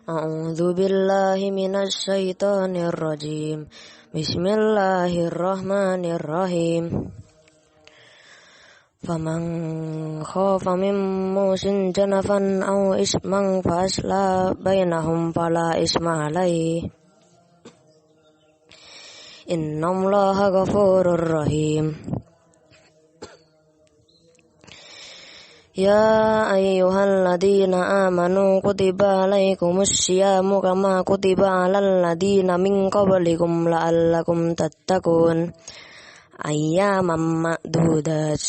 A'udzu billahi minasy syaithanir rajim. Bismillahirrahmanirrahim. Faman khafa min musin janafan aw isman fa asla bainahum fala isma alaihi. Innallaha ghafurur rahim. Ya ayyuhalladzina amanu kutiba alaikumus syiyamu kama kutiba alal ladzina min qablikum la'allakum tattaqun. Ayyaman ma'dudat.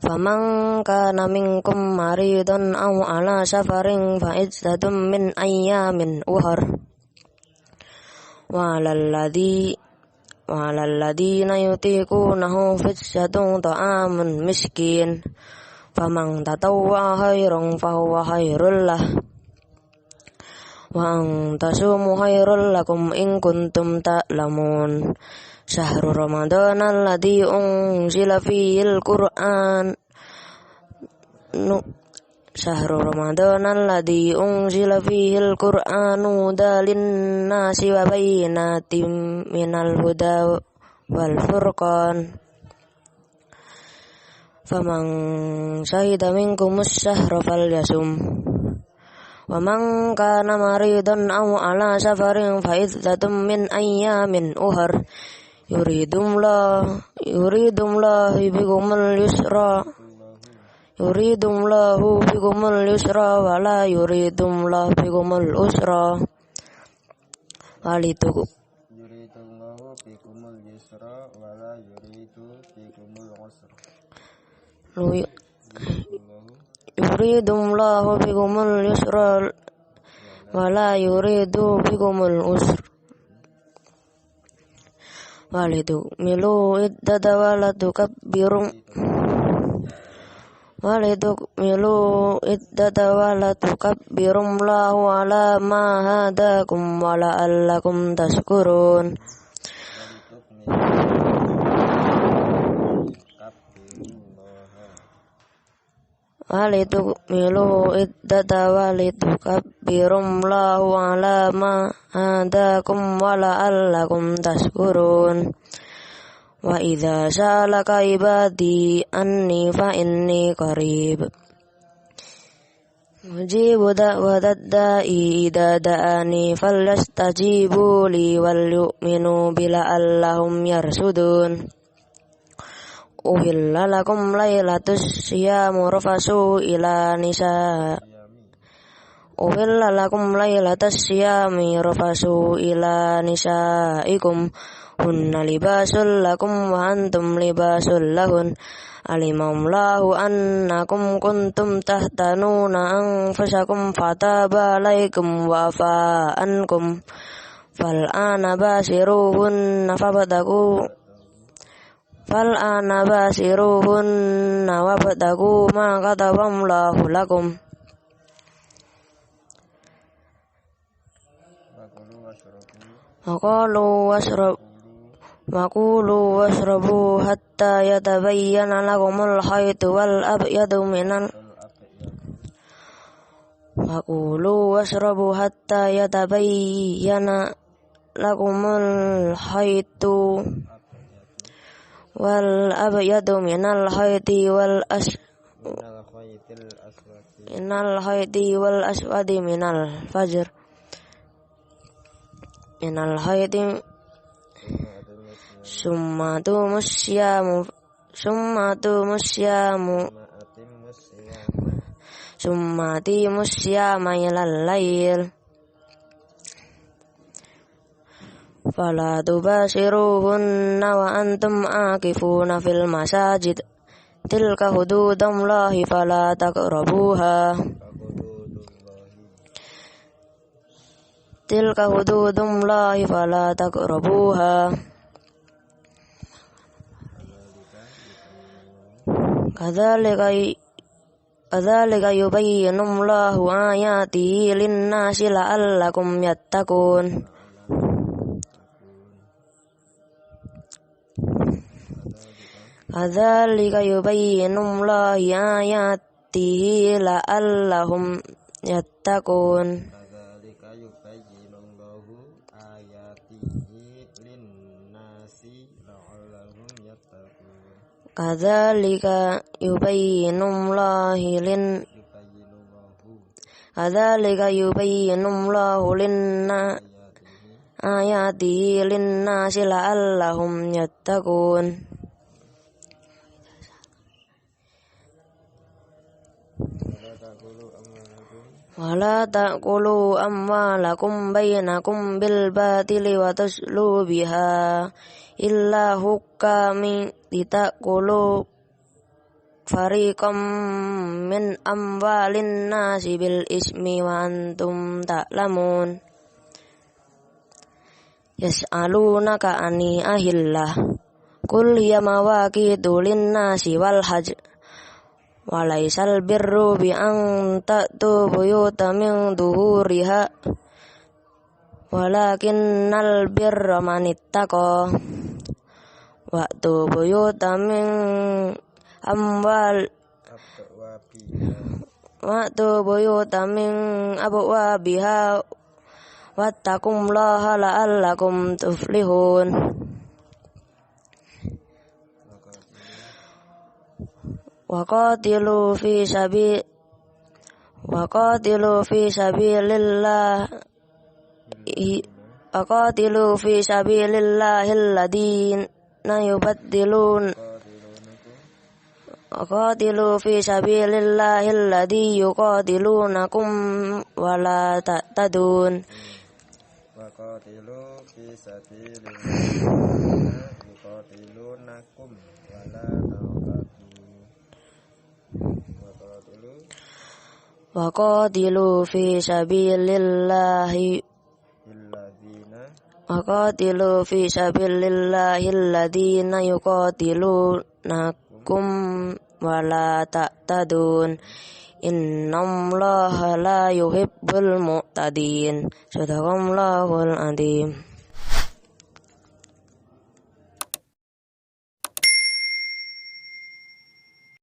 Faman kana minkum maridun aw ala safarin fa iddatun min ayyamin ukhar. Wa 'alal ladzina yutiqunahu fidyatun ta'amun miskin. Faman tatawwa khairan fahuwa khairul lah. Wa an tasumu khairul lakum in kuntum ta'lamun. Syahrul Ramadan alladzi unzila fihil Qur'an. Syahrul Ramadan alladzi unzila fihil Qur'anu dalin nasi wa bayyinatin minal huda wal furqan. Faman syahida minkumus syahra falyasum. Wa man kana maridan aw ala safarin fa iddatun min ayyamin ukhar. Yuridullahu bikumul yusra wa la yuridullahu bikumul usra. Yuridullahu bikumul yusra wa la yuridu bikumul usra. Yuridullahu bikumul yusra wa la yuridu bikumul usra. Walitukmilu iddata walatukabbirum lahu ala ma hadakum wa la'allakum tashkurun. Walitukmilu iddata walitukabbirum lahu ala ma hadakum wa la'allakum tashkurun. Wa idza sa'alaka ibadi anni fa inni qarib. Mujibu da'watad da'i idza da'ani falyastajibu li wal yu'minu bila allahum yarsudun. Uhilla lakum laylatus syiyamu rafasu ila nisa. Uhilla lakum laylatus syiyami rafasu ila nisaikum. Hunna libasul lakum wa antum libasul lahun. Alimallahu annakum kuntum tahtanuna anfusakum fataba alaikum wa afa ankum. Fal'ana basiruhunna wabtagu ma kataballahu lakum. Wakulu washrabu hatta yatabayyana lakumul khaytu wal abyadu minal Wakulu washrabu hatta yatabayyana lakumul khaytu wal abyadu minal khayti wal aswadi minal fajr. Minal khayti Summatu musyamu Summati musyama ilal layl. Fala tubashiruhunna wa antum akifuna fil masajid. Tilka hududallahi fala taqrabuha. Tilka hududallahi fala taqrabuha. kadzalika yubayyinullahu ayatihi lin-nasi la'allakum yattaqun. Kadzalika yubayyinullahu ayatihi la'allahum yattaqun. Kadzalika yubayyinullahu ayatihi lin-nasi la'allahum yattaqun. Kadzalika yubayyinullahu ayatihi lin-nasi la'allahum yattaqun. Wala ta'kulu amwalakum bainakum bil batili wa taslu biha illa hukami litakulu fariqam min amwalin nasi bil ismi wa antum ta'lamun. Yas'alunaka ani ahillah qul hiya mawaqitu lin-nasi wal hajj walaisal birru bi an ta'tu buyuta min duhuriha walakinnal birra manittaqa wa'tu buyuta min abwabiha wattaqullaha la'allakum tuflihun. Waqatilu fi sabilillahi alladhina yuqatilunakum wa la ta'tadun. Waqatilu fi sabilillahi yuqatilunakum wa la ta'tadun. Waqatilu fi sabilillahi alladhina yuqatilunakum wa la ta'tadun. Innallaha la yuhibbul mu'tadin. Shadaqallahul adzim.